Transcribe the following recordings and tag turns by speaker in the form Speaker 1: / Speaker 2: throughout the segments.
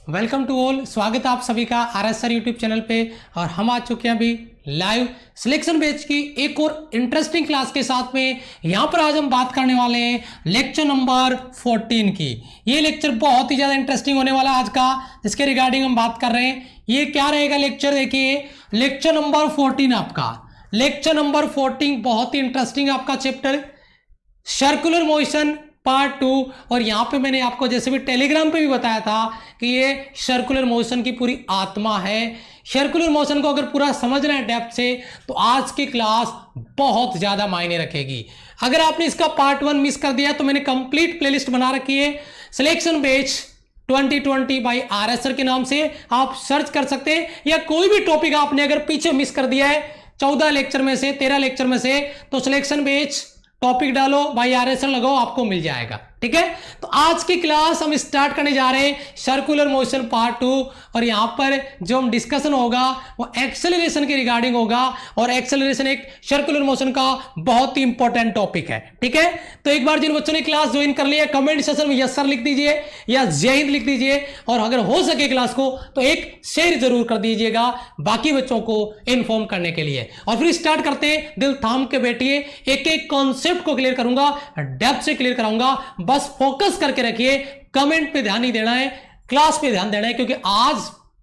Speaker 1: Welcome to all. स्वागत है आप सभी का आरएसआर यूट्यूब चैनल पे। और हम आ चुके हैं अभी लाइव सिलेक्शन बैच की एक और इंटरेस्टिंग क्लास के साथ में। यहाँ पर आज हम बात करने वाले हैं लेक्चर नंबर 14 की। ये लेक्चर बहुत ही ज़्यादा इंटरेस्टिंग होने वाला है आज का, जिसके रिगार्डिंग हम बात कर रहे हैं। ये क्या रहेगा लेक्चर, देखिए लेक्चर नंबर 14 आपका। लेक्चर नंबर 14 बहुत ही इंटरेस्टिंग आपका चैप्टर सर्कुलर मोशन पार्ट 2। और यहां पे मैंने आपको जैसे भी टेलीग्राम पे भी बताया था कि ये सर्कुलर मोशन की पूरी आत्मा है। सर्कुलर मोशन को अगर पूरा समझना है डेप्थ से तो आज की क्लास बहुत ज्यादा मायने रखेगी। अगर आपने इसका पार्ट 1 मिस कर दिया तो मैंने कंप्लीट प्लेलिस्ट बना रखी है सिलेक्शन बैच 2020 बाय आरएसआर के नाम से, आप सर्च कर सकते हैं। या कोई भी टॉपिक आपने अगर पीछे मिस कर दिया है 14 लेक्चर में से 13 लेक्चर में से, तो सिलेक्शन बैच टॉपिक डालो बाय आरएसआर लगाओ, आपको मिल जाएगा। ठीक है, तो आज की क्लास हम स्टार्ट करने जा रहे हैं सर्कुलर मोशन पार्ट 2। और यहां पर जो हम डिस्कशन होगा वो एक्सेलरेशन के रिगार्डिंग होगा। और एक्सेलरेशन एक सर्कुलर मोशन का बहुत ही इंपॉर्टेंट टॉपिक है। ठीक है, तो एक बार जिन बच्चों ने क्लास ज्वाइन कर लिया कमेंट सेक्शन में यस सर लिख दीजिए या जय हिंद लिख दीजिए। और अगर हो सके क्लास को तो एक शेयर जरूर कर दीजिएगा बाकी बच्चों को इन्फॉर्म करने के लिए। और फिर स्टार्ट करते हैं, दिल थाम के बैठिए, एक एक कॉन्सेप्ट को क्लियर करूंगा, डेप्थ से क्लियर कराऊंगा। बस फोकस करके रखिए, कमेंट पे ध्यान नहीं देना है, क्लास पे ध्यान देना है, क्योंकि आज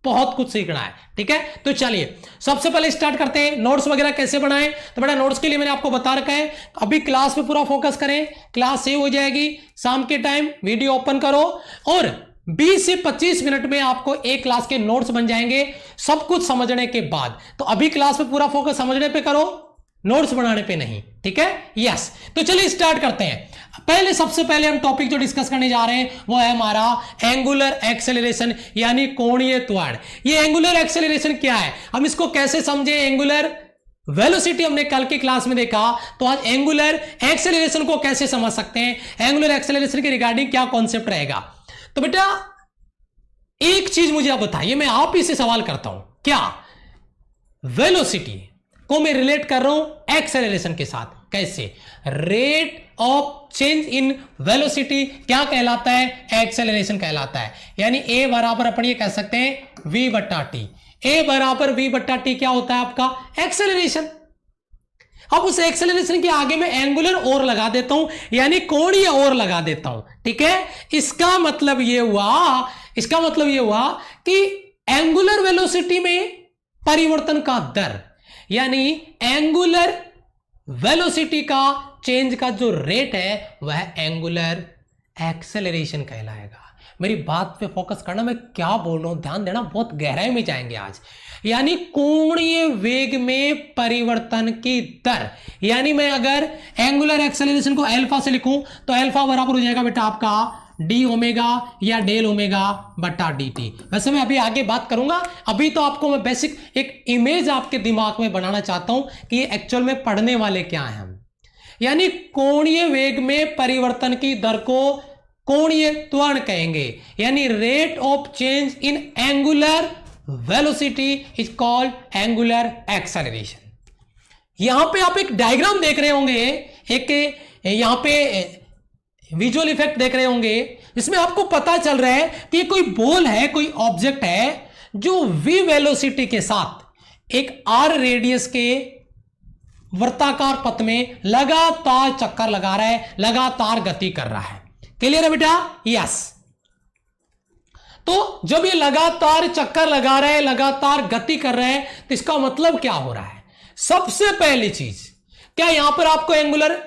Speaker 1: बहुत कुछ सीखना है। ठीक है, तो चलिए सबसे पहले स्टार्ट करते हैं। नोट्स वगैरह कैसे बनाएं, तो बेटा नोट्स के लिए मैंने आपको बता रखा है। अभी क्लास पे पूरा फोकस करें, क्लास सेव हो जाएगी शाम के टाइम, वीडियो ओपन करो और 20 से 25 मिनट में आपको एक क्लास के नोट्स बन जाएंगे सब कुछ समझने के बाद। तो अभी क्लास पे पूरा फोकस समझने पे करो, नोट्स बनाने पे नहीं। ठीक है, यस। तो चलिए स्टार्ट करते हैं। पहले सबसे पहले हम टॉपिक जो डिस्कस करने जा रहे हैं वो है हमारा एंगुलर एक्सेलरेशन यानी कोणीय त्वरण। ये एंगुलर एक्सेलरेशन क्या है, हम इसको कैसे समझे। एंगुलर वेलोसिटी हमने कल की क्लास में देखा, तो आज एंगुलर एक्सेलरेशन को कैसे समझ सकते हैं, एंगुलर एक्सेलरेशन के रिगार्डिंग क्या कॉन्सेप्ट रहेगा। तो बेटा एक चीज मुझे आप बताइए, मैं आप ही से सवाल करता हूं, क्या वेलोसिटी को मैं रिलेट कर रहा हूं एक्सेलरेशन के साथ। कैसे, rate of change in velocity क्या कहलाता है, एक्सेलरेशन कहलाता है। यानी ए बराबर अपन ये कह सकते हैं v बट्टा टी। ए बराबर v बट्टा टी क्या होता है आपका, एक्सेलरेशन। अब उस एक्सेलरेशन के आगे मैं एंगुलर और लगा देता हूं, यानी कोणीय और लगा देता हूं। ठीक है, इसका मतलब ये हुआ कि एंगुलर वेलोसिटी में परिवर्तन का दर, यानी एंगुलर वेलोसिटी का चेंज का जो रेट है वह एंगुलर एक्सेलरेशन कहलाएगा। मेरी बात पे फोकस करना, मैं क्या बोल रहा हूं ध्यान देना, बहुत गहराई में जाएंगे आज। यानी कोणीय वेग में परिवर्तन की दर, यानी मैं अगर एंगुलर एक्सेलरेशन को अल्फा से लिखूं तो अल्फा बराबर हो जाएगा बेटा आपका डी ओमेगा या डेल ओमेगा बटा डी टी। वैसे मैं अभी आगे बात करूंगा, अभी तो आपको मैं बेसिक एक इमेज आपके दिमाग में बनाना चाहता हूं कि ये एक्चुअल में पढ़ने वाले क्या हैं हम। यानी कोणीय वेग में परिवर्तन की दर को कोणीय त्वरण कहेंगे, यानी rate of change in angular velocity is called angular acceleration. यहां पे आप एक डायग्राम देख रहे होंगे, एक यहां पे विजुअल इफेक्ट देख रहे होंगे, इसमें आपको पता चल रहा है कि कोई बॉल है, कोई ऑब्जेक्ट है जो v वेलोसिटी के साथ एक r रेडियस के वृत्ताकार पथ में लगातार चक्कर लगा रहा है, लगातार गति कर रहा है। क्लियर है बेटा, यस। तो जब ये लगातार चक्कर लगा रहा है, लगातार गति कर रहा है, तो इसका मतलब क्या हो रहा है। सबसे पहली चीज, क्या यहां पर आपको एंगुलर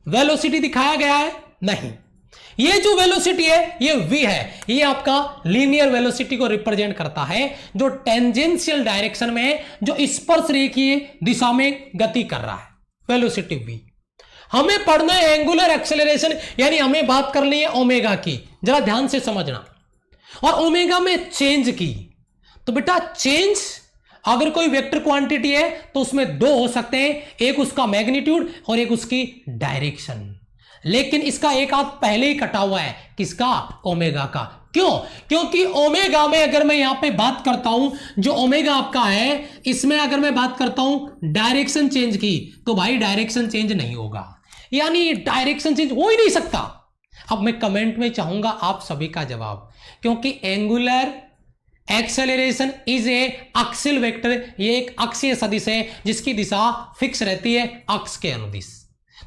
Speaker 1: वेलोसिटी दिखाया गया है, नहीं। ये जो वेलोसिटी है ये v है, ये आपका लीनियर वेलोसिटी को रिप्रेजेंट करता है, जो टेंजेंशियल डायरेक्शन में है, जो स्पर्श रेखीय दिशा में गति कर रहा है, वेलोसिटी v। हमें पढ़ना है एंगुलर एक्सेलरेशन, यानी हमें बात करनी है ओमेगा की, जरा ध्यान से समझना। और ओमेगा में चेंज की, तो बेटा चेंज अगर कोई वेक्टर क्वांटिटी है तो उसमें दो हो सकते हैं, एक उसका मैग्नीट्यूड और एक उसकी डायरेक्शन। लेकिन इसका एक हाथ पहले ही कटा हुआ है, किसका, ओमेगा का। क्यों, क्योंकि ओमेगा में अगर मैं यहां पे बात करता हूं, जो ओमेगा आपका है इसमें अगर मैं बात करता हूं डायरेक्शन चेंज की, तो भाई डायरेक्शन चेंज नहीं होगा, यानी डायरेक्शन चेंज हो ही नहीं सकता। अब मैं कमेंट में चाहूंगा आप सभी का जवाब, क्योंकि angular acceleration is a axial vector, ये एक अक्षीय सदिश है जिसकी दिशा फिक्स रहती है अक्ष के अनुदिश।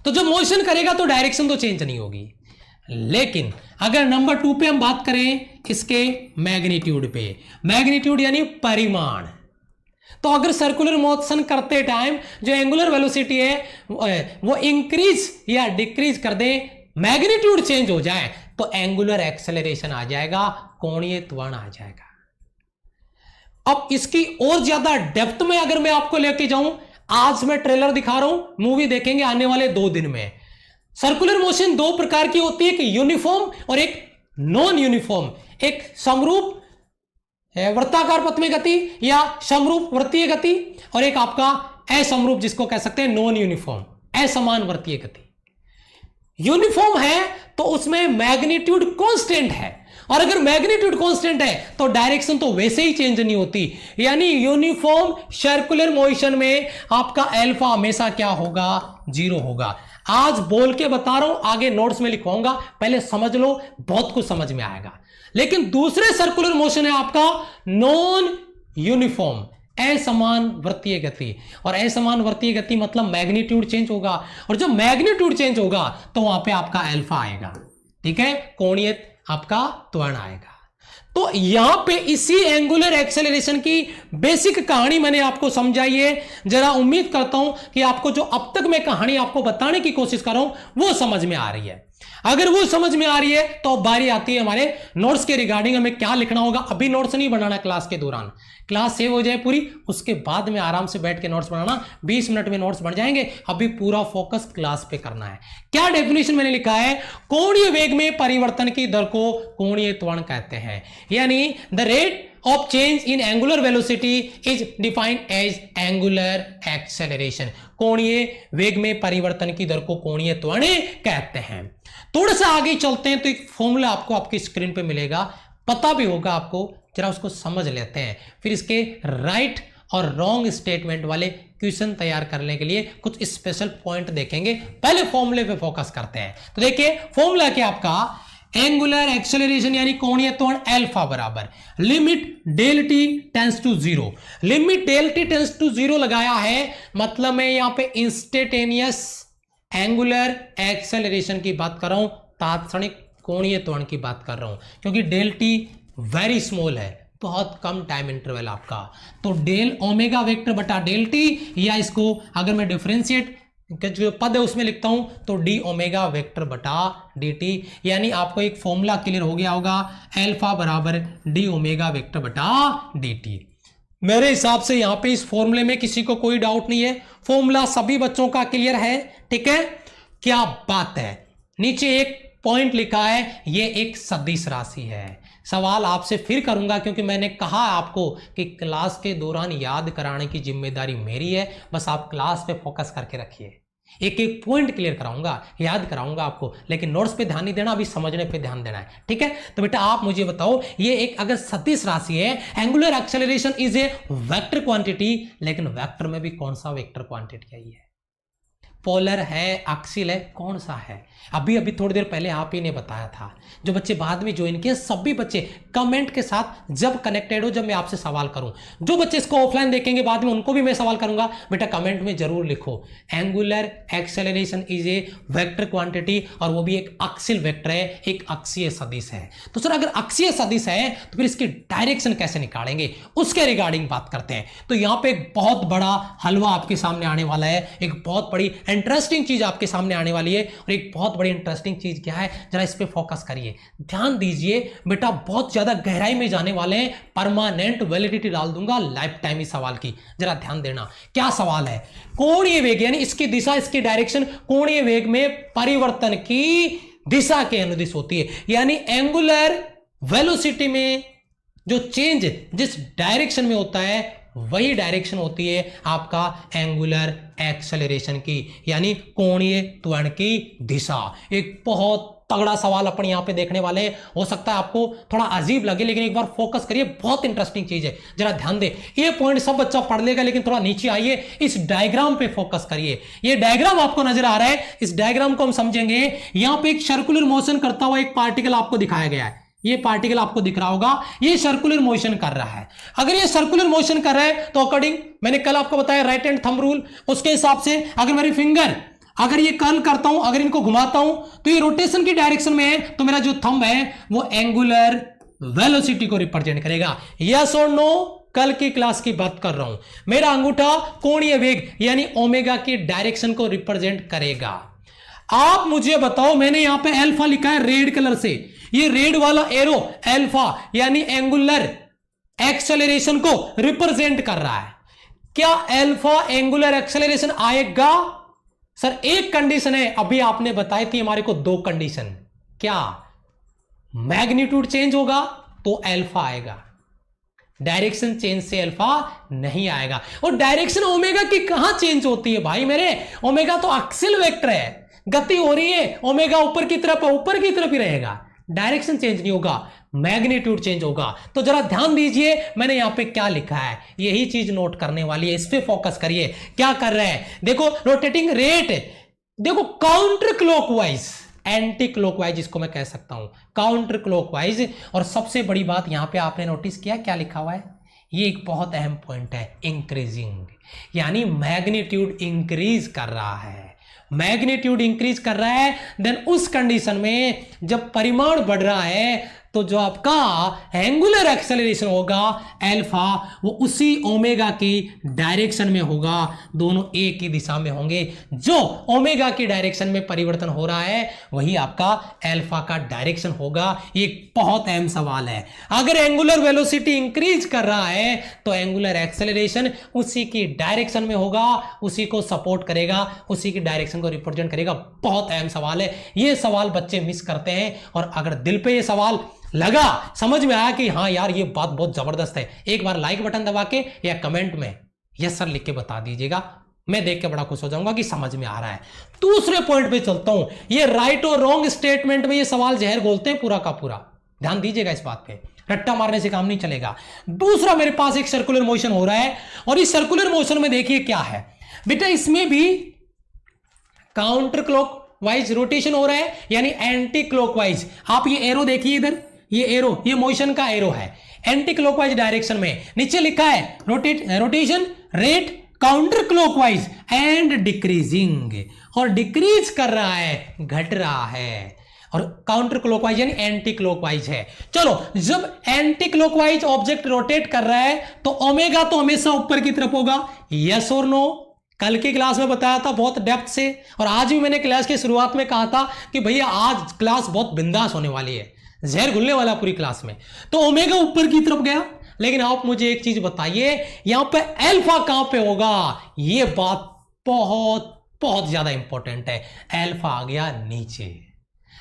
Speaker 1: तो जब मोशन करेगा तो डायरेक्शन तो चेंज नहीं होगी। लेकिन अगर नंबर 2 पे हम बात करें इसके मैग्नीट्यूड पे, मैग्नीट्यूड यानी परिमाण, तो अगर सर्कुलर मोशन करते टाइम जो एंगुलर वेलोसिटी है वो इंक्रीज या डिक्रीज कर दे, मैग्नीट्यूड चेंज हो जाए, तो एंगुलर एक्सेलरेशन आ जाएगा, कोणीय त्वरण आ जाएगा। अब इसकी और ज्यादा डेप्थ में अगर मैं आपको लेके जाऊं, आज मैं ट्रेलर दिखा रहा हूं, मूवी देखेंगे आने वाले 2 दिन में। सर्कुलर मोशन 2 प्रकार की होती है, एक यूनिफॉर्म और एक नॉन यूनिफॉर्म, एक समरूप वृत्ताकार पथ में गति या समरूप वृत्तीय गति, और एक आपका असमरूप जिसको कह सकते हैं नॉन यूनिफॉर्म, असमान वृत्तीय गति। यूनिफॉर्म है तो उसमें मैग्नीट्यूड कांस्टेंट है, और अगर मैग्नीट्यूड कांस्टेंट है तो डायरेक्शन तो वैसे ही चेंज नहीं होती। यानी यूनिफॉर्म सर्कुलर मोशन में आपका अल्फा हमेशा क्या होगा, 0 होगा। आज बोल के बता रहा हूं, आगे नोट्स में लिखवाऊंगा, पहले समझ लो, बहुत कुछ समझ में आएगा। लेकिन दूसरे सर्कुलर मोशन है आपका नॉन यूनिफॉर्म, असमान वृत्तीय गति, और असमान वृत्तीय गति मतलब मैग्नीट्यूड चेंज होगा, और जब मैग्नीट्यूड चेंज होगा तो वहां पे आपका अल्फा आएगा, ठीक है, कोणीय आपका त्वरण आएगा। तो यहां पे इसी एंगुलर एक्सेलरेशन की बेसिक कहानी मैंने आपको समझाई है। जरा उम्मीद करता हूं कि आपको जो अब तक मैं कहानी आपको बताने की कोशिश कर रहा हूं वो समझ में आ रही है। अगर वो समझ में आ रही है तो बारी आती है हमारे नोट्स के रिगार्डिंग हमें क्या लिखना होगा। अभी नोट्स नहीं बनाना क्लास के दौरान, क्लास सेव हो जाए पूरी, उसके बाद में आराम से बैठ के नोट्स बनाना, 20 मिनट में नोट्स बन जाएंगे। अभी पूरा फोकस क्लास पे करना है। क्या डेफिनेशन मैंने लिखा है, कोणीय वेग में परिवर्तन की दर को कोणीय त्वरण कहते हैं, यानी the rate of change in angular velocity is defined as angular acceleration। कोणीय वेग में परिवर्तन की दर को कोणीय त्वरण कहते हैं। थोड़ा सा आगे चलते हैं तो एक फॉर्मूला आपको आपकी स्क्रीन पे मिलेगा, पता भी होगा आपको, जरा उसको समझ लेते हैं, फिर इसके राइट और रॉन्ग स्टेटमेंट वाले क्वेश्चन तैयार करने के लिए कुछ स्पेशल पॉइंट देखेंगे। पहले फॉर्मूले पे फोकस करते हैं। तो देखिए फॉर्मूला क्या आपका, एंगुलर एक्सेलरेशन यानी कोणीय त्वरण अल्फा बराबर limit del t tends to 0। Limit del t tends to 0 लगाया है, मतलब मैं यहां पे इंस्टेंटेनियस एंगुलर एक्सेलरेशन की बात कर रहा हूं, तात्क्षणिक कोणीय त्वरण की बात कर रहा हूं, क्योंकि डेल टी वेरी स्मॉल है, बहुत कम टाइम इंटरवल आपका। तो डेल ओमेगा वेक्टर बटा डेल टी, या इसको अगर मैं डिफरेंशिएट जो पद है उसमें लिखता हूं तो डी ओमेगा वेक्टर बटा डी टी, यानी आपको एक फॉर्मूला क्लियर हो गया होगा, अल्फा बराबर डी ओमेगा वेक्टर बटा डी टी। मेरे हिसाब से यहां पे इस फॉर्मूले में किसी को कोई डाउट नहीं है, फॉर्मूला सभी बच्चों का क्लियर है, ठीक है, क्या बात है। नीचे एक पॉइंट लिखा है, ये एक सदिश राशि है। सवाल आपसे फिर करूंगा, क्योंकि मैंने कहा आपको कि क्लास के दौरान याद कराने की जिम्मेदारी मेरी है, बस आप क्लास पे फोकस करके रखिए। एक एक पॉइंट क्लियर कराऊंगा, याद कराऊंगा आपको, लेकिन नोट्स पे ध्यान नहीं देना, अभी समझने पे ध्यान देना है, ठीक है। तो बेटा आप मुझे बताओ, ये एक अगर सदिश राशि है, angular acceleration is A vector quantity, लेकिन वेक्टर में भी कौन सा वेक्टर क्वांटिटी आई है, पोलर है, एक्सियल है, कौन सा है? अभी अभी थोड़ी देर पहले आप ही ने बताया था। जो बच्चे बाद में ज्वाइन किए सभी बच्चे कमेंट के साथ जब कनेक्टेड हो, जब मैं आपसे सवाल करूं, जो बच्चे इसको ऑफलाइन देखेंगे बाद में उनको भी मैं सवाल करूंगा, बेटा कमेंट में जरूर लिखो angular acceleration is A vector quantity, और वो भी एक अक्षीय वेक्टर है, एक अक्षीय सदिश है। तो सर अगर अक्षीय सदिश है तो फिर इसकी डायरेक्शन कैसे निकालेंगे, उसके रिगार्डिंग बात करते हैं। तो यहां पे एक बहुत बड़ा हलवा आपके सामने आने वाला है, एक बहुत बड़ी इंटरेस्टिंग चीज आपके सामने आने वाली है। और एक बहुत बड़ी इंटरेस्टिंग चीज क्या है, जरा इस पे फोकस करिए, ध्यान दीजिए बेटा, बहुत ज्यादा गहराई में जाने वाले हैं, परमानेंट वैलिडिटी डाल दूंगा लाइफ टाइम इस सवाल की, जरा ध्यान देना। क्या सवाल है, कोणीय वेग यानी इसकी दिशा, इसकी डायरेक्शन कोणीय वेग में परिवर्तन की दिशा के अनुदिश होती है, यानी एंगुलर वेलोसिटी में जो चेंज जिस डायरेक्शन में होता है वही डायरेक्शन होती है आपका एंगुलर एक्सेलरेशन की, यानी कोणीय त्वरण की दिशा। एक बहुत तगड़ा सवाल अपन यहाँ पे देखने वाले हैं। हो सकता है आपको थोड़ा अजीब लगे, लेकिन एक बार फोकस करिए, बहुत इंटरेस्टिंग चीज है, जरा ध्यान दे। ये पॉइंट सब बच्चा पढ़ लेगा, लेकिन थोड़ा नीचे आइए, इस डायग्राम पे फोकस करिए। ये डायग्राम आपको नजर आ रहा है, इस डायग्राम को हम समझेंगे। यहां पे एक सर्कुलर मोशन करता हुआ एक पार्टिकल आपको दिखाया गया है। ये पार्टिकल आपको दिख रहा होगा, ये सर्कुलर मोशन कर रहा है। अगर ये सर्कुलर मोशन कर रहा है तो अकॉर्डिंग मैंने कल आपको बताया राइट हैंड थंब रूल, उसके हिसाब से अगर मेरी फिंगर अगर ये कर्ल करता हूं, अगर इनको घुमाता हूं तो ये रोटेशन की डायरेक्शन में है, तो मेरा जो थंब है वो एंगुलर वेलोसिटी को रिप्रेजेंट करेगा। यस और नो? कल की क्लास की बात कर रहा हूं। मेरा अंगूठा कोणीय वेग यानी ओमेगा की डायरेक्शन को रिप्रेजेंट करेगा। आप मुझे बताओ, मैंने यहां पे अल्फा लिखा है रेड कलर से, ये रेड वाला एरो अल्फा यानी एंगुलर एक्सेलरेशन को रिप्रेजेंट कर रहा है। क्या अल्फा एंगुलर एक्सेलरेशन आएगा? सर एक कंडीशन है, अभी आपने बताई थी हमारे को 2 कंडीशन। क्या? मैग्नीट्यूड चेंज होगा तो अल्फा आएगा, डायरेक्शन चेंज से अल्फा नहीं आएगा। और डायरेक्शन ओमेगा की कहां चेंज होती है भाई मेरे? ओमेगा तो एक्सिल वेक्टर है, गति हो रही है, ओमेगा ऊपर की तरफ है, ऊपर की तरफ ही रहेगा, डायरेक्शन चेंज नहीं होगा, मैग्नीट्यूड चेंज होगा। तो जरा ध्यान दीजिए मैंने यहां पे क्या लिखा है, यही चीज नोट करने वाली है, इस पे फोकस करिए। क्या कर रहे हैं? देखो रोटेटिंग रेट, देखो काउंटर क्लॉकवाइज, एंटी क्लॉकवाइज इसको मैं कह सकता हूं, काउंटर क्लॉकवाइज। और सबसे बड़ी बात यहां पे आपने नोटिस किया क्या लिखा हुआ है? ये एक बहुत अहम पॉइंट है, इंक्रीजिंग, यानी मैग्नीट्यूड इंक्रीज कर रहा है। मैग्नीट्यूड इंक्रीज कर रहा है, देन उस कंडीशन में जब परिमाण बढ़ रहा है तो जो आपका एंगुलर एक्सेलरेशन होगा अल्फा, वो उसी ओमेगा की डायरेक्शन में होगा, दोनों एक ही दिशा में होंगे। जो ओमेगा की डायरेक्शन में परिवर्तन हो रहा है वही आपका अल्फा का डायरेक्शन होगा। ये बहुत अहम सवाल है। अगर एंगुलर वेलोसिटी इंक्रीज कर रहा है तो एंगुलर एक्सेलरेशन उसी की डायरेक्शन में होगा, उसी को सपोर्ट करेगा, उसी की डायरेक्शन को रिप्रेजेंट करेगा। बहुत अहम सवाल है, ये सवाल बच्चे मिस करते हैं। और अगर दिल पे ये सवाल लगा, समझ में आया कि हाँ यार ये बात बहुत जबरदस्त है, एक बार लाइक बटन दबा के या कमेंट में यस सर लिख के बता दीजिएगा, मैं देख के बड़ा खुश हो जाऊंगा कि समझ में आ रहा है। दूसरे पॉइंट पे चलता हूं। ये राइट और रॉन्ग स्टेटमेंट में ये सवाल जहर घोलते हैं पूरा का पूरा, ध्यान दीजिएगा इस बात पे, रट्टा मारने से काम नहीं चलेगा। दूसरा, मेरे पास एक सर्कुलर मोशन हो रहा है और इस सर्कुलर मोशन में देखिए क्या है बेटा, इसमें भी काउंटर क्लॉकवाइज रोटेशन हो रहा है यानी एंटी क्लॉकवाइज। आप ये एरो देखिए इधर, ये एरो, ये मोशन का एरो है, एंटी क्लॉकवाइज डायरेक्शन में। नीचे लिखा है rotation rate counter clockwise and decreasing, और डिक्रीज कर रहा है, घट रहा है, और काउंटर क्लॉकवाइज यानी एंटी क्लॉकवाइज है। चलो, जब एंटी क्लॉकवाइज ऑब्जेक्ट रोटेट कर रहा है तो ओमेगा तो हमेशा ऊपर की तरफ होगा, यस और नो? कल की क्लास में बताया था बहुत डेप्थ से, और आज भी मैंने क्लास की शुरुआत में कहा था कि भैया आज क्लास बहुत बिंदास होने वाली है, जहर घुलने वाला पूरी क्लास में। तो ओमेगा ऊपर की तरफ गया, लेकिन आप मुझे एक चीज बताइए, यहां पे अल्फा कहां पे होगा? ये बात बहुत बहुत ज्यादा इंपॉर्टेंट है। अल्फा आ गया नीचे।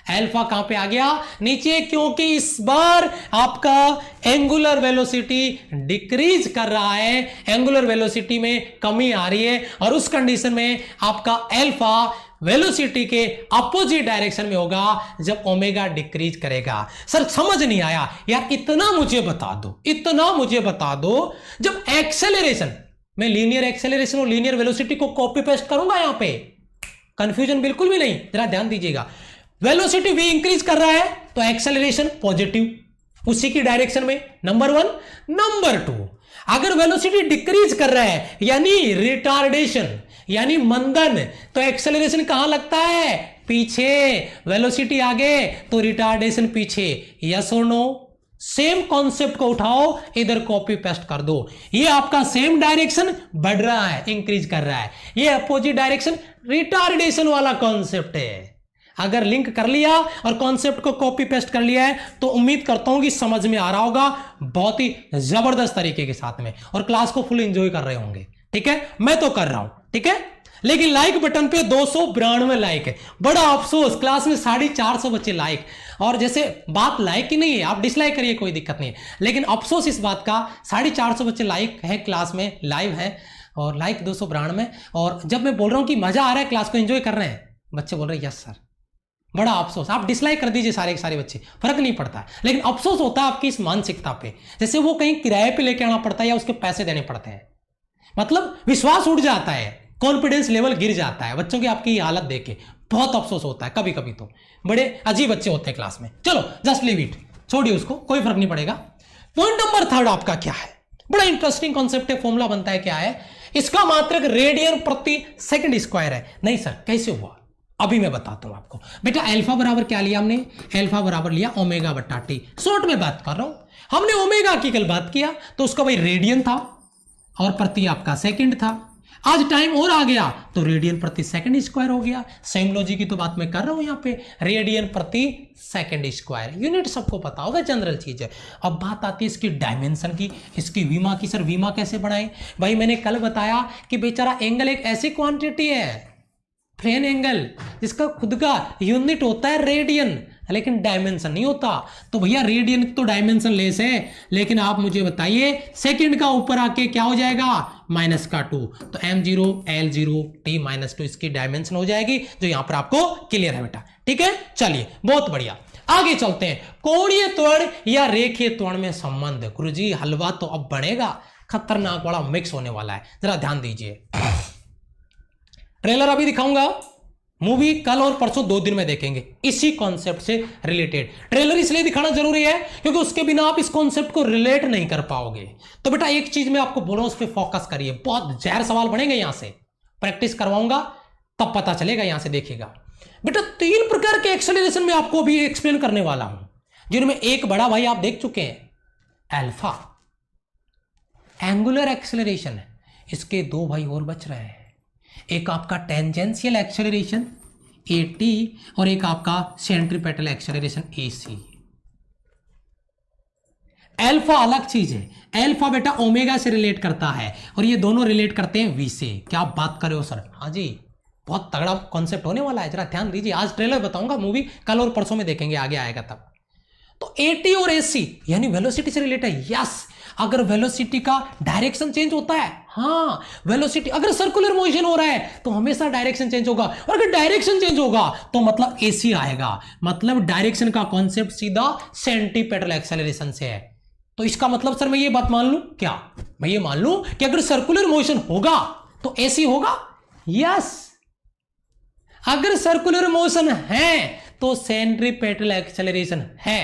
Speaker 1: अल्फा कहां पे आ गया? नीचे, क्योंकि इस बार आपका एंगुलर वेलोसिटी डिक्रीज कर रहा है, एंगुलर वेलोसिटी में कमी आ रही है, और उस कंडीशन में आपका अल्फा वेलोसिटी के अपोजिट डायरेक्शन में होगा जब ओमेगा डिक्रीज करेगा। सर समझ नहीं आया यार, इतना मुझे बता दो, इतना मुझे बता दो, जब एक्सेलरेशन, मैं लीनियर एक्सेलरेशन और लीनियर वेलोसिटी को कॉपी पेस्ट करूंगा, यहां पे कंफ्यूजन बिल्कुल भी नहीं, जरा ध्यान दीजिएगा। वेलोसिटी v इंक्रीज कर रहा है तो एक्सेलरेशन पॉजिटिव, उसी की डायरेक्शन में, नंबर 1। नंबर 2, अगर वेलोसिटी डिक्रीज कर रहा है यानी रिटार्डेशन यानी मंदन, तो एक्सेलरेशन कहां लगता है? पीछे। वेलोसिटी आगे तो रिटार्डेशन पीछे, यस और नो? सेम कॉन्सेप्ट को उठाओ, इधर कॉपी पेस्ट कर दो। ये आपका सेम डायरेक्शन बढ़ रहा है, इंक्रीज कर रहा है, ये अपोजिट डायरेक्शन रिटार्डेशन वाला कॉन्सेप्ट है। अगर लिंक कर लिया और कॉन्सेप्ट को कॉपी पेस्ट कर लिया है तो उम्मीद करता हूं कि समझ में आ रहा होगा बहुत ही जबरदस्त तरीके के साथ में, और क्लास को फुल एंजॉय कर रहे होंगे। ठीक है, मैं तो कर रहा हूं, ठीक है। लेकिन लाइक बटन पे 292 लाइक है, बड़ा अफसोस, क्लास में 450 बच्चे लाइक, और जैसे बात लाइक की नहीं है, आप डिसलाइक करिए कोई दिक्कत नहीं है, लेकिन अफसोस इस बात का 450 बच्चे लाइक है, क्लास में लाइव है, और लाइक 292। और जब मैं बोल रहा हूं कि मजा आ रहा है, क्लास को एंजॉय कर रहे हैं, बच्चे बोल रहे हैं यस सर, बड़ा अफसोस, आप डिसलाइक कर दीजिए सारे के सारे बच्चे, फर्क नहीं पड़ता है, लेकिन अफसोस होता है आपकी इस मानसिकता पे, जैसे वो कहीं किराए पे लेके आना पड़ता है या उसके पैसे देने पड़ते हैं, मतलब विश्वास उठ जाता है, कॉन्फिडेंस लेवल गिर जाता है बच्चों की आपकी हालत देख के, बहुत अफसोस होता है कभी कभी, तो बड़े अजीब बच्चे होते हैं क्लास में। चलो जस्ट लीव इट, छोड़िए उसको, कोई फर्क नहीं पड़ेगा। पॉइंट नंबर 3 आपका क्या है, बड़ा इंटरेस्टिंग कॉन्सेप्ट है, फॉर्मूला बनता है, क्या है इसका, मात्रक रेडियन प्रति सेकंड स्क्वायर है। नहीं सर कैसे हुआ, अभी मैं बताता हूं आपको। बेटा अल्फा बराबर क्या लिया हमने, अल्फा बराबर लिया ओमेगा बटा टी, शॉर्ट में बात कर रहा हूं। हमने ओमेगा की कल बात किया तो उसका भाई रेडियन था और प्रति आपका सेकंड था, आज टाइम और आ गया तो रेडियन प्रति सेकंड स्क्वायर हो गया। सेम लॉजिक की तो बात मैं कर रहा हूं, यहां पे रेडियन प्रति सेकंड स्क्वायर, यूनिट सबको पता होगा, जनरल चीज है। अब बात आती है इसकी डायमेंशन की, इसकी विमा की। सर विमा कैसे बनाए, भाई मैंने कल बताया कि बेचारा एंगल एक ऐसी क्वांटिटी है, प्लेन एंगल, जिसका खुद का यूनिट होता है रेडियन, लेकिन डायमेंशन नहीं होता। तो भैया रेडियन तो डायमेंशन लेस है, लेकिन आप मुझे बताइए सेकंड का ऊपर आके क्या हो जाएगा, -2, तो m0 l0 t-2 इसकी डायमेंशन हो जाएगी, जो यहां पर आपको क्लियर है बेटा, ठीक है। चलिए बहुत बढ़िया, आगे चलते हैं। कोणीय त्वरण या रेखीय त्वरण में संबंध, गुरुजी हलवा तो अब बनेगा, खतरनाक बड़ा मिक्स होने वाला है, जरा ध्यान दीजिए। ट्रेलर अभी दिखाऊंगा, मूवी कल और परसों 2 दिन में देखेंगे, इसी कॉन्सेप्ट से रिलेटेड। ट्रेलर इसलिए दिखाना जरूरी है क्योंकि उसके बिना आप इस कॉन्सेप्ट को रिलेट नहीं कर पाओगे। तो बेटा एक चीज मैं आपको बोल रहा हूं, उस पर फोकस करिए, बहुत जहर सवाल बनेंगे, यहां से प्रैक्टिस करवाऊंगा तब पता चलेगा, यहां से देखिएगा। बेटा 3 प्रकार के एक्सेलरेशन में आपको अभी एक्सप्लेन करने वाला हूं, जिनमें एक बड़ा भाई आप देख चुके हैं, अल्फा एंगुलर एक्सेलरेशन है, इसके 2 भाई और बच रहे हैं, एक आपका टेंजेंशियल एक्सेलरेशन AT और एक आपका सेंट्रीपेटल एक्सेलरेशन AC। अल्फा अलग चीज है, अल्फा बेटा ओमेगा से रिलेट करता है और ये दोनों रिलेट करते हैं V से। क्या आप बात कर रहे हो सर, हाँ जी, बहुत तगड़ा कॉन्सेप्ट होने वाला है, जरा ध्यान दीजिए। आज ट्रेलर बताऊंगा, मूवी कल और परसों में देखेंगे, आगे आएगा तब। तो AT और AC यानी वेलोसिटी से रिलेट है, यस। अगर वेलोसिटी का डायरेक्शन चेंज होता है, हाँ वेलोसिटी, अगर सर्कुलर मोशन हो रहा है तो हमेशा डायरेक्शन चेंज होगा, और अगर डायरेक्शन चेंज होगा तो मतलब AC आएगा, मतलब डायरेक्शन का कॉन्सेप्ट सीधा सेंट्रीपेटल एक्सेलरेशन से है। तो इसका मतलब सर मैं ये बात मान लूं क्या, मैं ये मान लूं कि अगर सर्कुलर मोशन होगा तो AC होगा, यस। अगर सर्कुलर मोशन है तो सेंट्रीपेटल एक्सेलरेशन है,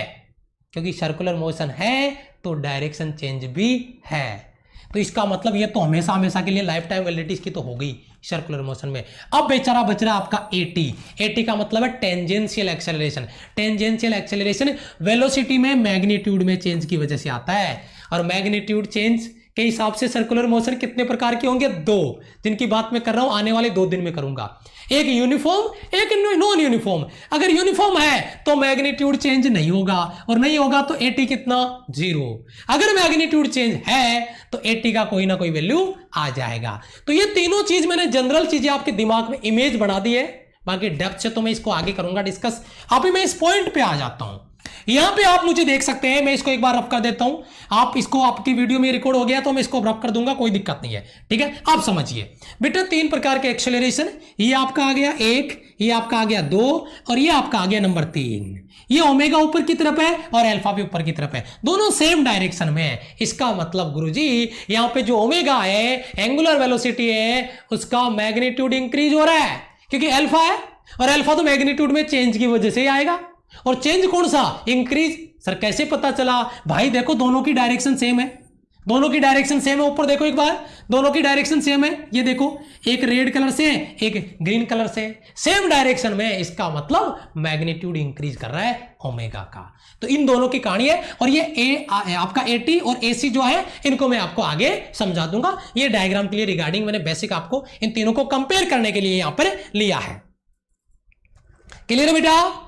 Speaker 1: क्योंकि सर्कुलर मोशन है तो डायरेक्शन चेंज भी है। तो इसका मतलब ये तो हमेशा हमेशा के लिए लाइफ टाइम वैलिडिटी इसकी तो हो गई सर्कुलर मोशन में। अब बेचारा बच रहा आपका AT का मतलब है tangential acceleration. Tangential acceleration velocity में मैग्नीट्यूड में चेंज की वजह से आता है, और मैग्नीट्यूड चेंज के हिसाब से सर्कुलर मोशन कितने प्रकार के होंगे, 2, जिनकी बात मैं कर रहा हूं आने वाले 2 दिन में करूंगा। एक यूनिफॉर्म, एक नॉन यूनिफॉर्म। अगर यूनिफॉर्म है तो मैग्नीट्यूड चेंज नहीं होगा, और नहीं होगा तो AT कितना, 0। अगर मैग्नीट्यूड चेंज है तो AT का कोई ना कोई वैल्यू आ जाएगा। तो ये तीनों चीज मैंने जनरल चीजें आपके दिमाग में इमेज बना दी है, बाकी डेप्थ से तो मैं इसको आगे करूंगा डिस्कस। अभी मैं इस पॉइंट पे आ जाता हूं, यहां पे आप मुझे देख सकते हैं, मैं इसको एक बार रफ कर देता हूं, आप इसको, आपकी वीडियो में रिकॉर्ड हो गया तो मैं इसको रफ कर दूंगा, कोई दिक्कत नहीं है, ठीक है। आप समझिए बेटा 3 प्रकार के एक्सेलरेशन, ये आपका आ गया 1, ये आपका आ गया 2, और ये आपका आ गया नंबर 3। ये ओमेगा ऊपर की तरफ है और अल्फा भी ऊपर की तरफ है, दोनों सेम डायरेक्शन में है। इसका मतलब गुरुजी यहां पे जो ओमेगा है, एंगुलर वेलोसिटी है, उसका मैग्नीट्यूड इंक्रीज हो रहा है, क्योंकि अल्फा है, और अल्फा तो मैग्नीट्यूड में चेंज की वजह से ही आएगा। और चेंज कौन सा, इंक्रीज। सर कैसे पता चला, भाई देखो दोनों की डायरेक्शन सेम है, दोनों की डायरेक्शन सेम है, ऊपर देखो एक बार, दोनों की डायरेक्शन सेम है, ये देखो एक रेड कलर से एक ग्रीन कलर से, सेम डायरेक्शन में, इसका मतलब मैग्नीट्यूड इंक्रीज कर रहा है ओमेगा का। तो इन दोनों की कहानी है, और ये आपका AT और AC जो है इनको मैं आपको आगे समझा दूंगा। ये डायग्राम के लिए रिगार्डिंग मैंने बेसिक आपको इन तीनों को कंपेयर करने के लिए यहां पर लिया है। क्लियर है बेटा,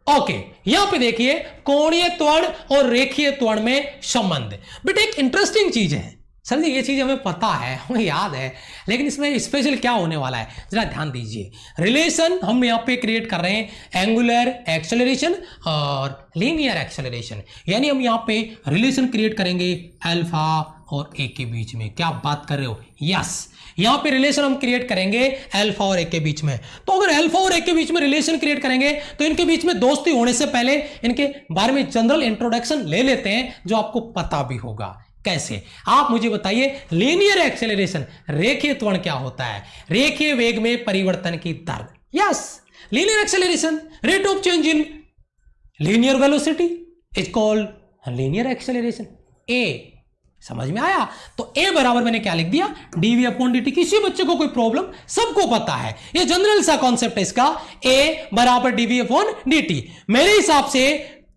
Speaker 1: ओके। यहां पे देखिए कोणीय त्वरण और रेखीय त्वरण में संबंध। बेटा एक इंटरेस्टिंग चीज है, सर जी ये चीज हमें पता है, हमें याद है, लेकिन इसमें स्पेशल क्या होने वाला है जरा ध्यान दीजिए। रिलेशन हम यहाँ पे क्रिएट कर रहे हैं एंगुलर एक्सेलरेशन और लीनियर एक्सेलरेशन, यानी हम यहाँ पे रिलेशन क्रिएट करेंगे अल्फा और ए के बीच में। क्या बात कर रहे हो? यस, यहाँ पे रिलेशन हम क्रिएट करेंगे अल्फा और ए के बीच में। तो अगर अल्फा और ए के बीच में रिलेशन क्रिएट करेंगे तो इनके बीच में दोस्ती होने से पहले इनके बारे में जनरल इंट्रोडक्शन ले लेते हैं, जो आपको पता भी होगा। कैसे? आप मुझे बताइए, लीनियर एक्सेलरेशन रेखीय त्वरण क्या होता है? रेखीय वेग में परिवर्तन की दर। Yes, linear acceleration rate of change in linear velocity is called linear acceleration. ए समझ में आया? तो ए बराबर मैंने क्या लिख दिया? Dv upon d t. किसी बच्चे को कोई प्रॉब्लम? सबको पता है, ये जनरल सा कॉन्सेप्ट है इसका। ए बराबर डीवी अपॉन डी टी। मेरे हिसाब से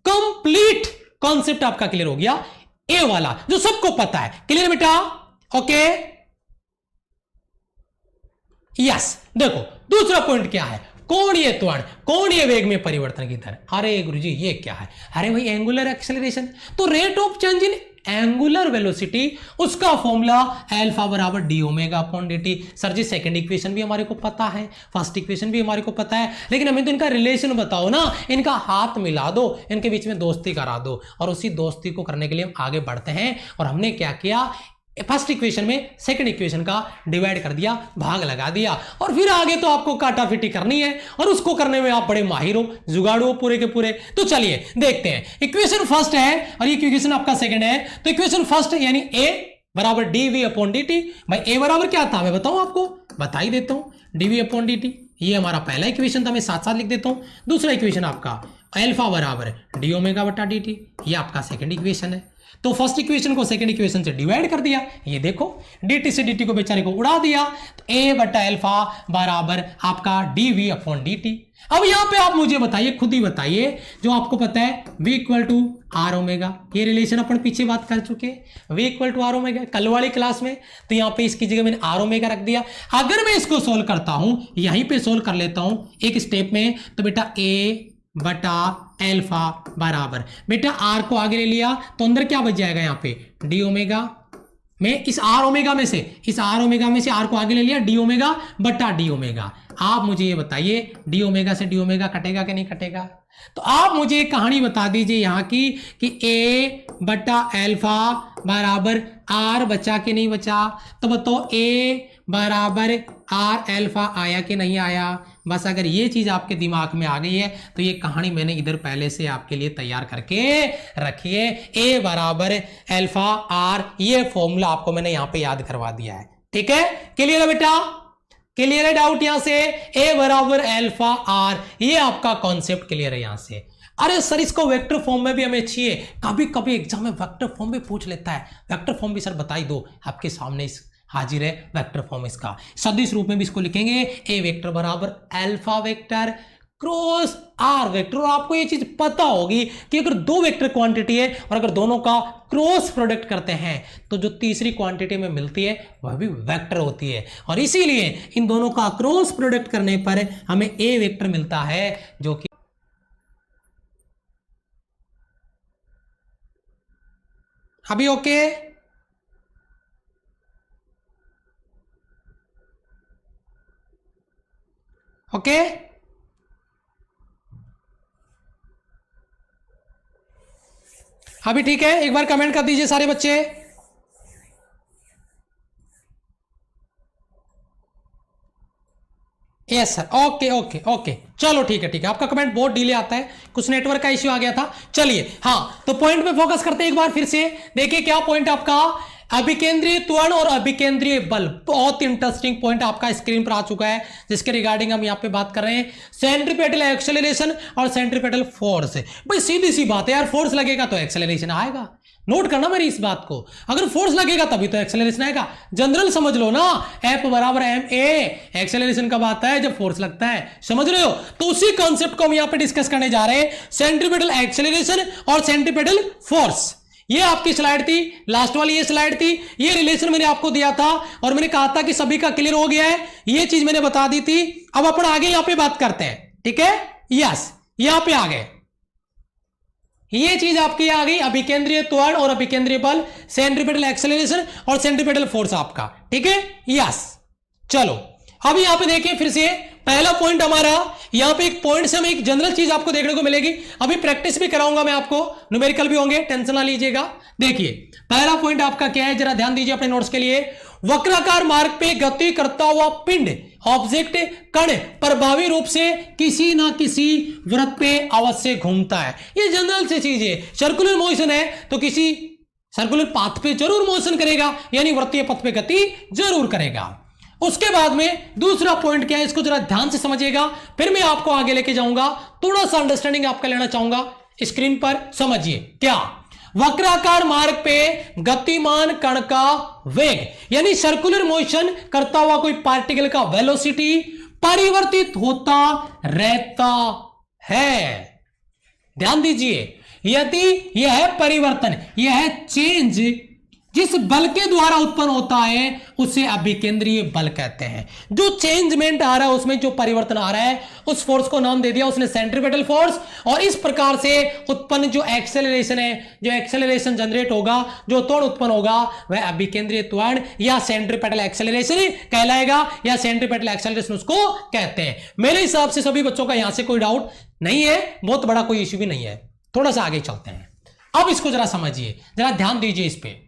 Speaker 1: कंप्लीट कॉन्सेप्ट आपका क्लियर हो गया, ए वाला जो सबको पता है। क्लियर बेटा? Okay yes. देखो दूसरा पॉइंट क्या है? कोणीय त्वरण, कोणीय वेग में परिवर्तन की दर। अरे गुरुजी ये क्या है? अरे भाई एंगुलर एक्सेलरेशन, तो rate of change in angular velocity, उसका फॉर्मूला अल्फा बराबर d omega upon d t. Sir ji second equation भी हमारे को पता है, फर्स्ट इक्वेशन भी हमारे को पता है, लेकिन हमें तो इनका रिलेशन बताओ ना, इनका हाथ मिला दो, इनके बीच में दोस्ती करा दो। और उसी दोस्ती को करने के लिए हम आगे बढ़ते हैं। और हमने क्या किया? फर्स्ट इक्वेशन में सेकंड इक्वेशन का डिवाइड कर दिया, भाग लगा दिया, और फिर आगे तो आपको काटाफिटी करनी है, और उसको करने में आप बड़े माहिर हो, जुगाड़ू हो पूरे के पूरे। तो चलिए देखते हैं। इक्वेशन फर्स्ट है और ये इक्वेशन आपका सेकंड है। तो इक्वेशन फर्स्ट यानी ए बराबर d v upon d t. भाई ए बराबर क्या था मैं बताऊं आपको? बता ही देता हूं, d v upon d t. ये हमारा पहला इक्वेशन था, मैं साथ साथ लिख देता हूं। दूसरा इक्वेशन आपका अल्फा बराबर डी ओमेगा बटा डी टी, ये आपका सेकंड इक्वेशन है। तो फर्स्ट इक्वेशन को सेकंड इक्वेशन से डिवाइड कर दिया, ये देखो dt से dt को बेचारे को उड़ा दिया, तो a बटा अल्फा बराबर आपका dv अपॉन dt। अब यहां पे आप मुझे बताइए, खुद ही बताइए, जो आपको पता है v equal to r omega, ये रिलेशन अपन पीछे बात कर चुके हैं, v equal to r omega कल वाली क्लास में। तो यहाँ पे इसकी जगह मैंने आर ओमेगा रख दिया। अगर मैं इसको सोल्व करता हूं, यहीं पे सोल्व कर लेता हूं एक स्टेप में, तो बेटा a बटा अल्फा बराबर, बेटा आर को आगे ले लिया तो अंदर क्या बच जाएगा? यहाँ पे डी ओमेगा में, इस आर ओमेगा में से आर को आगे ले लिया, डी ओमेगा बटा डी ओमेगा। आप मुझे ये बताइए, डी ओमेगा से डी ओमेगा कटेगा कि नहीं कटेगा? तो आप मुझे एक कहानी बता दीजिए यहाँ की कि ए बटा अल्फा बराबर आर बचा कि नहीं बचा? तो बताओ ए बराबर आर अल्फा आया कि नहीं आया? बस अगर ये चीज आपके दिमाग में आ गई है तो ये कहानी मैंने इधर पहले से आपके लिए तैयार करके रखी है। ए बराबर अल्फा आर, ये फॉर्मूला आपको मैंने यहाँ पे याद करवा दिया है। ठीक है, क्लियर है बेटा? क्लियर है डाउट यहां से? ए बराबर अल्फा आर, ये आपका कॉन्सेप्ट क्लियर है यहां से? अरे सर इसको वेक्टर फॉर्म में भी हमें चाहिए, कभी कभी एग्जाम में वेक्टर फॉर्म भी पूछ लेता है। वेक्टर फॉर्म भी सर बता ही दो, आपके सामने हाजिर है वेक्टर फॉर्म इसका। सदिश रूप में भी इसको लिखेंगे, ए वेक्टर बराबर alpha vector cross r vector. और आपको ये चीज पता होगी कि अगर दो वेक्टर क्वांटिटी है और अगर दोनों का क्रॉस प्रोडक्ट करते हैं तो जो तीसरी क्वांटिटी में मिलती है वह भी वेक्टर होती है। और इसीलिए इन दोनों का क्रॉस प्रोडक्ट करने पर हमें ए वेक्टर मिलता है, जो कि अभी ओके। ओके अभी ठीक है, एक बार कमेंट कर दीजिए सारे बच्चे। Yes sir, okay okay okay, चलो ठीक है ठीक है। आपका कमेंट बहुत डिले आता है, कुछ नेटवर्क का इश्यू आ गया था। चलिए हाँ, तो पॉइंट पे फोकस करते हैं एक बार फिर से। देखिए क्या पॉइंट आपका, अभिकेंद्रीय त्वरण और अभिकेंद्रीय बल। बहुत इंटरेस्टिंग पॉइंट आपका स्क्रीन पर आ चुका है, जिसके रिगार्डिंग हम यहाँ पे बात कर रहे हैं। सेंट्रीपेटल एक्सेलरेशन और सेंट्रीपेटल फोर्स। भाई सीधी सी बात है यार, फोर्स लगेगा तो एक्सेलरेशन आएगा। नोट करना मेरी इस बात को, अगर फोर्स लगेगा तभी तो एक्सेलरेशन आएगा। जनरल समझ लो ना, एफ बराबर एम ए। एक्सेलरेशन कब आता है? जब फोर्स लगता है, समझ रहे हो? तो उसी कॉन्सेप्ट को हम यहाँ पे डिस्कस करने जा रहे हैं, सेंट्रीपेटल एक्सेलरेशन और सेंट्रीपेटल फोर्स। ये आपकी स्लाइड थी, लास्ट वाली ये स्लाइड थी। ये रिलेशन मैंने आपको दिया था और मैंने कहा था कि सभी का क्लियर हो गया है, ये चीज मैंने बता दी थी। अब अपन आगे यहां पे बात करते हैं, ठीक है? यस, यहां पे आ गए, ये चीज आपकी आ गई अभिकेंद्रीय त्वरण और अभिकेंद्रीय बल, सेंट्रीपेटल एक्सेलरेशन और सेंट्रीपेटल फोर्स आपका, ठीक है। यस, चलो अब यहां पे देखिए फिर से पहला पॉइंट हमारा, यहां पे एक पॉइंट से हमें एक जनरल चीज आपको देखने को मिलेगी। अभी प्रैक्टिस भी कराऊंगा मैं आपको, न्यूमेरिकल भी होंगे, टेंशन ना लीजिएगा। देखिए पहला पॉइंट आपका क्या है, जरा ध्यान दीजिए अपने नोट्स के लिए। वक्राकार मार्ग पे गति करता हुआ पिंड, ऑब्जेक्ट, कण प्रभावी रूप से किसी ना किसी वृत्त पे अवश्य घूमता है। ये जनरल से चीज है, सर्कुलर मोशन है तो किसी सर्कुलर पाथ पे जरूर मोशन करेगा, यानी वृत्तीय पथ पे गति जरूर करेगा। उसके बाद में दूसरा पॉइंट क्या है, इसको जरा ध्यान से समझिएगा, फिर मैं आपको आगे लेके जाऊंगा। थोड़ा सा अंडरस्टैंडिंग आपका लेना चाहूंगा, स्क्रीन पर समझिए। क्या वक्राकार मार्ग पे गतिमान कण का वेग, यानी सर्कुलर मोशन करता हुआ कोई पार्टिकल का वेलोसिटी परिवर्तित होता रहता है। ध्यान दीजिए, यदि यह परिवर्तन, यह चेंज जिस बल के द्वारा उत्पन्न होता है उसे अभिकेंद्रीय बल कहते हैं। जो चेंजमेंट आ रहा है, उसमें जो परिवर्तन आ रहा है, उस फोर्स को नाम दे दिया उसने सेंट्रीपेटल फोर्स। और इस प्रकार से उत्पन्न जो एक्सेलरेशन है, जो एक्सेलरेशन जनरेट होगा, जो त्वरण उत्पन्न होगा, वह अभिकेंद्रीय त्वरण या सेंट्रीपेटल एक्सेलरेशन कहलाएगा, या सेंट्रीपेटल एक्सेलरेशन उसको कहते हैं। मेरे हिसाब से सभी बच्चों का यहां से कोई डाउट नहीं है, बहुत बड़ा कोई इश्यू भी नहीं है। थोड़ा सा आगे चलते हैं, अब इसको जरा समझिए, जरा ध्यान दीजिए इस पे।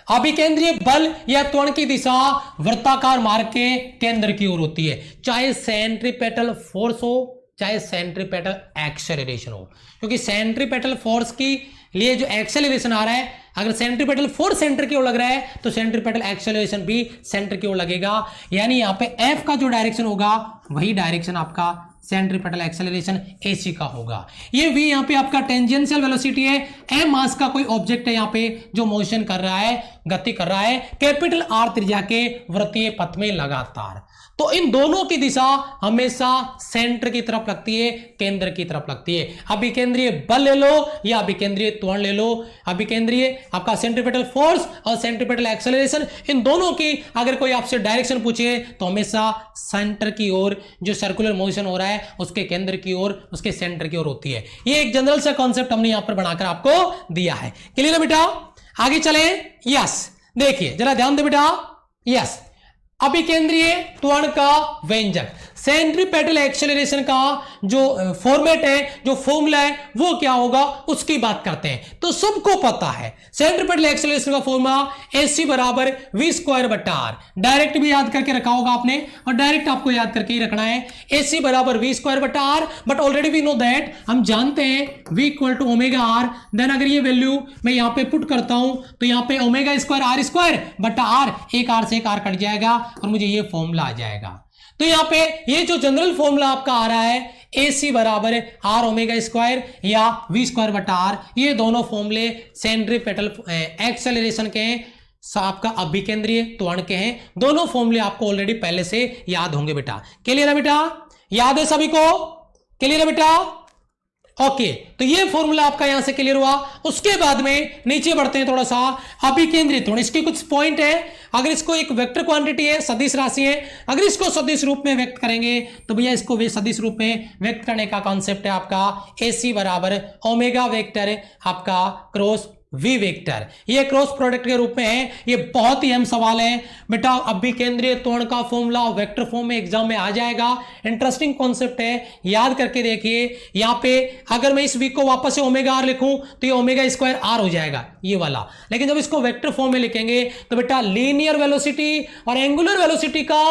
Speaker 1: अभिकेंद्रीय बल या त्वरण की दिशा वृत्ताकार मार्ग के केंद्र की ओर होती है, चाहे सेंट्रीपेटल फोर्स हो चाहे सेंट्रीपेटल एक्सेलरेशन हो। क्योंकि सेंट्रीपेटल फोर्स की लिए जो एक्सेलरेशन आ रहा है, अगर सेंट्रीपेटल फोर्स सेंटर की ओर लग रहा है तो सेंट्रीपेटल एक्सेलरेशन भी सेंटर की ओर लगेगा। यानी यहां पे एफ का जो डायरेक्शन होगा वही डायरेक्शन आपका सेंट्रीपेटल एक्सेलरेशन एसी का होगा। ये v यहां पे आपका टेंजेंशियल वेलोसिटी है, m मास का कोई ऑब्जेक्ट है यहां पे जो मोशन कर रहा है, गति कर रहा है कैपिटल आर त्रिज्या के वृत्तीय पथ में लगातार। तो इन दोनों की दिशा हमेशा सेंटर की तरफ लगती है, केंद्र की तरफ लगती है। अभिकेंद्रीय बल ले लो या अभिकेंद्रीय त्वरण ले लो, अभिकेंद्रीय आपका सेंट्रीपेटल फोर्स और सेंट्रीपेटल एक्सेलरेशन, इन दोनों की अगर कोई आपसे डायरेक्शन पूछे तो हमेशा सेंटर की ओर, जो सर्कुलर मोशन हो रहा है उसके केंद्र की ओर, उसके सेंटर की ओर होती है। ये एक जनरल सा कॉन्सेप्ट हमने यहां पर बनाकर आपको दिया है। क्लियर है बेटा? आगे चले। यस, देखिए जरा ध्यान दे बेटा। यस, अभिकेंद्रीय त्वरण का व्यंजक, सेंट्रीपेटल एक्सेलरेशन का जो फॉर्मेट है, जो फॉर्मूला है, वो क्या होगा उसकी बात करते हैं। तो सबको पता है सेंट्रीपेटल एक्सेलरेशन का फॉर्मूला एसी बराबर वी स्क्वायर बटा आर। डायरेक्ट भी याद करके रखा होगा आपने, और डायरेक्ट आपको याद करके ही रखना है, एसी बराबर वी स्क्वायर बटा r. But already we know that, हम जानते हैं v equal to omega r. Then अगर ये वैल्यू मैं यहां पे पुट करता हूं तो यहां पे ओमेगा स्क्वायर आर स्क्वायर बटा आर, एक आर से एक आर कट जाएगा और मुझे ये फॉर्मूला आ जाएगा। तो यहां पे ये जो जनरल फॉर्मूला आपका आ रहा है AC बराबर आर ओमेगा स्क्वायर या वी स्क्वायर बटा आर, ये दोनों फॉर्मूले सेंट्रीपेटल एक्सेलरेशन के हैं, आपका अभिकेंद्रीय त्वरण के हैं। दोनों फॉर्मूले आपको ऑलरेडी पहले से याद होंगे बेटा। क्लियर है बेटा? याद है सभी को? क्लियर है बेटा? ओके, तो ये फॉर्मूला आपका यहां से क्लियर हुआ। उसके बाद में नीचे बढ़ते हैं थोड़ा सा। अभिकेंद्रित त्वरण, इसके कुछ पॉइंट है। अगर इसको एक वेक्टर क्वांटिटी है, सदिश राशि है, अगर इसको सदिश रूप में व्यक्त करेंगे तो भैया इसको सदिश रूप में व्यक्त करने का कॉन्सेप्ट है आपका AC बराबर ओमेगा वेक्टर आपका क्रॉस वी वेक्टर। ये क्रॉस प्रोडक्ट के रूप में है। ये बहुत ही अहम सवाल है बेटा। अभिकेंद्रीय त्वरण का फॉर्मूला वेक्टर फॉर्म में एग्जाम में आ जाएगा। इंटरेस्टिंग कॉन्सेप्ट है, याद करके देखिए। यहां पे अगर मैं इस वी को वापस से ओमेगा आर लिखूं तो ये ओमेगा स्क्वायर आर हो जाएगा, ये वाला। लेकिन जब इसको वेक्टर फॉर्म में लिखेंगे तो बेटा लीनियर वेलोसिटी और एंगुलर वेलोसिटी का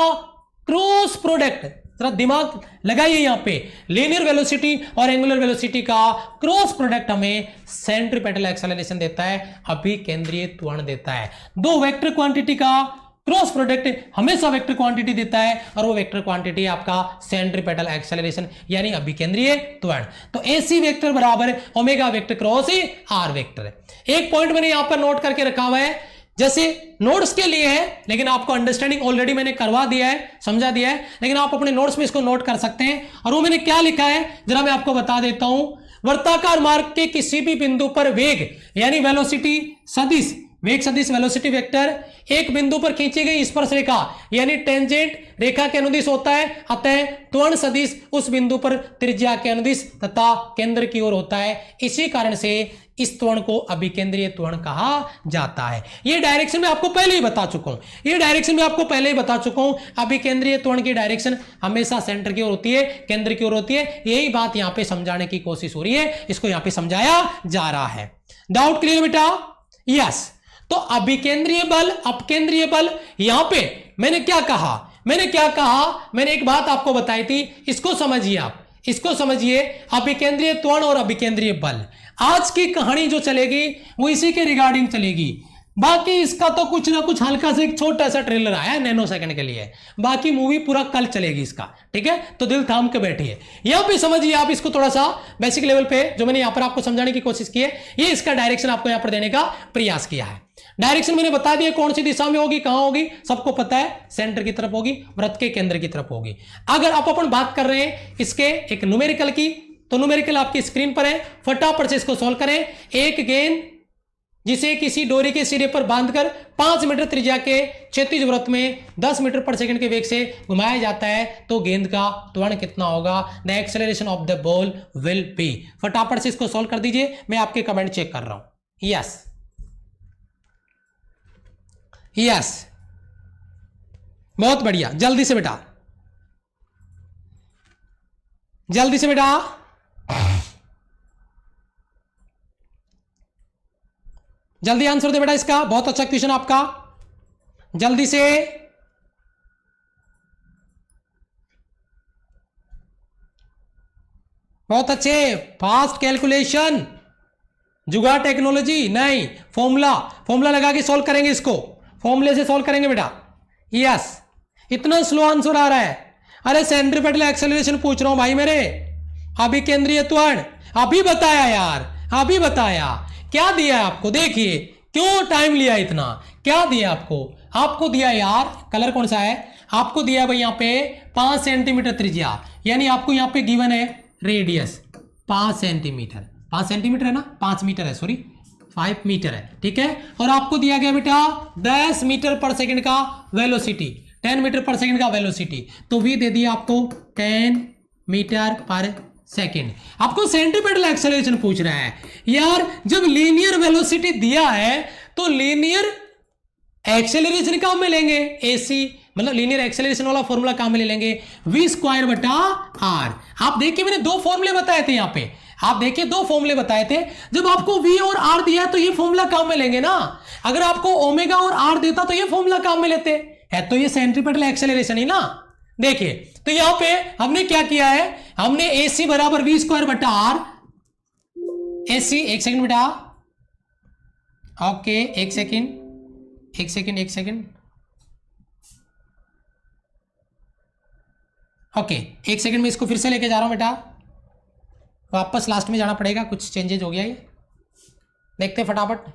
Speaker 1: क्रॉस प्रोडक्ट, जरा दिमाग लगाइए यहां पे, लीनियर वेलोसिटी और एंगुलर वेलोसिटी का क्रॉस प्रोडक्ट हमें सेंट्रीपेटल एक्सेलरेशन देता है, अभिकेंद्रीय त्वरण देता है। दो वेक्टर क्वांटिटी का क्रॉस प्रोडक्ट हमेशा वेक्टर क्वांटिटी देता है, और वो वेक्टर क्वांटिटी आपका सेंट्रीपेटल एक्सेलरेशन यानी अभिकेंद्रीय त्वरण। तो AC वेक्टर बराबर omega vector cross r vector. एक पॉइंट मैंने यहां पर नोट करके रखा हुआ है, जैसे नोट्स के लिए है, लेकिन आपको अंडरस्टैंडिंग ऑलरेडी मैंने करवा दिया है, समझा दिया है, लेकिन आप अपने नोट्स में इसको नोट कर सकते हैं। और वो मैंने क्या लिखा है जरा मैं आपको बता देता हूं। वर्ताकार मार्ग के किसी भी बिंदु पर वेग यानी वेलोसिटी सदिश वेग सदिश वेलोसिटी वेक्टर एक बिंदु पर खींची गई स्पर्श रेखा यानी टेंजेंट रेखा के अनुदिश होता है, अतः त्वरण सदिश उस बिंदु पर त्रिज्या के अनुदिश तथा केंद्र की ओर होता है। इसी कारण से इस त्वरण को अभिकेंद्रीय त्वरण कहा जाता है। ये डायरेक्शन में आपको पहले ही बता चुका हूं, अभिकेंद्रीय त्वरण की डायरेक्शन हमेशा सेंटर की ओर होती है, केंद्र की ओर होती है। यही बात यहां पे समझाने की कोशिश हो रही है, इसको यहां पे समझाया जा रहा है। डाउट क्लियर बेटा? यस। तो अभिकेंद्रीय बल, अपकेंद्रीय बल, यहां पे मैंने क्या कहा, मैंने एक बात आपको बताई थी, इसको समझिए आप, इसको समझिए। अभिकेंद्रीय त्वरण और अभिकेंद्रीय बल, आज की कहानी जो चलेगी वो इसी के रिगार्डिंग चलेगी। बाकी इसका तो कुछ ना कुछ हल्का से एक छोटा सा ट्रेलर आया है नैनो सेकंड के लिए, बाकी मूवी पूरा कल चलेगी इसका, ठीक है? तो दिल थाम के बैठिए, यहां पे समझिए आप इसको थोड़ा सा बेसिक लेवल पे, जो मैंने यहां पर आपको समझाने की कोशिश की है, ये इसका डायरेक्शन आपको यहां पर देने का प्रयास किया है। डायरेक्शन मैंने बता दिया कौन सी दिशा में होगी, कहां होगी, सबको पता है, सेंटर की तरफ होगी, वृत्त के केंद्र की तरफ होगी। अगर आप अपन बात कर रहे हैं इसके एक न्यूमेरिकल की, तो न्यूमेरिकल आपकी स्क्रीन पर है, फटाफट से इसको सॉल्व करें। एक गेंद जिसे किसी डोरी के सिरे पर बांधकर 5 मीटर त्रिज्या के क्षैतिज वृत्त में 10 मीटर पर सेकंड के वेग से घुमाया जाता है, तो गेंद का त्वरण कितना होगा? The acceleration of the ball will be. फटाफट से इसको सॉल्व कर दीजिए, मैं आपके कमेंट चेक कर रहा हूं। यस यस, बहुत बढ़िया, जल्दी से बेटा, जल्दी से बेटा, जल्दी आंसर दे बेटा इसका। बहुत अच्छा क्वेश्चन आपका, जल्दी से। बहुत अच्छे, फास्ट कैलकुलेशन, जुगाड़ टेक्नोलॉजी नहीं, फॉर्मूला लगा के सॉल्व करेंगे इसको, फॉर्मूले से सॉल्व करेंगे बेटा। यस, इतना स्लो आंसर आ रहा है। अरे सेंट्रीपेटल एक्सेलरेशन पूछ रहा हूं भाई मेरे, अभिकेंद्रीय त्वरण अभी बताया यार, अभी बताया। क्या दिया है आपको, देखिए क्यों टाइम लिया इतना, क्या दिया आपको दिया यार, कलर कौन सा है, आपको दिया है भाई यहाँ पे 5 सेंटीमीटर त्रिज्या, यानी आपको यहाँ पे गिवन है रेडियस 5 सेंटीमीटर, 5 सेंटीमीटर है ना, 5 मीटर है, सॉरी 5 मीटर है, ठीक है। और आपको दिया गया बेटा 10 मीटर पर सेकंड का वेलोसिटी, 10 मीटर पर सेकंड का वेलोसिटी, तो भी दे दिया आपको 10 मीटर पर सेकंड। आपको सेंटीमीटर एक्सेलरेशन पूछ रहा है यार, जब लीनियर वेलोसिटी दिया है तो लीनियर एक्सेलरेशन काम में लेंगे, एसी मतलब लीनियर एक्सेलरेशन वाला फॉर्मूला काम में ले लेंगे, v² बटा r। आप देखिए मैंने 2 फॉर्मूले बताए थे यहाँ पे, आप देखिए 2 फॉर्मूले बताए थे। जब आपको v और r दिया है तो ये फॉर्मूला काम में लेंगे ना, अगर आपको ओमेगा और r देता तो ये फॉर्मूला काम में लेते है, तो ये सेंट्रीपेटल एक्सेलरेशन ही ना। देखिए तो यहां पे हमने क्या किया है, हमने AC बराबर v² बटा r, AC, एक सेकंड बेटा, ओके एक सेकंड, ओके एक सेकंड में इसको फिर से लेके जा रहा हूं बेटा, वापस लास्ट में जाना पड़ेगा, कुछ चेंजेज हो गया ये, देखते हैं फटाफट।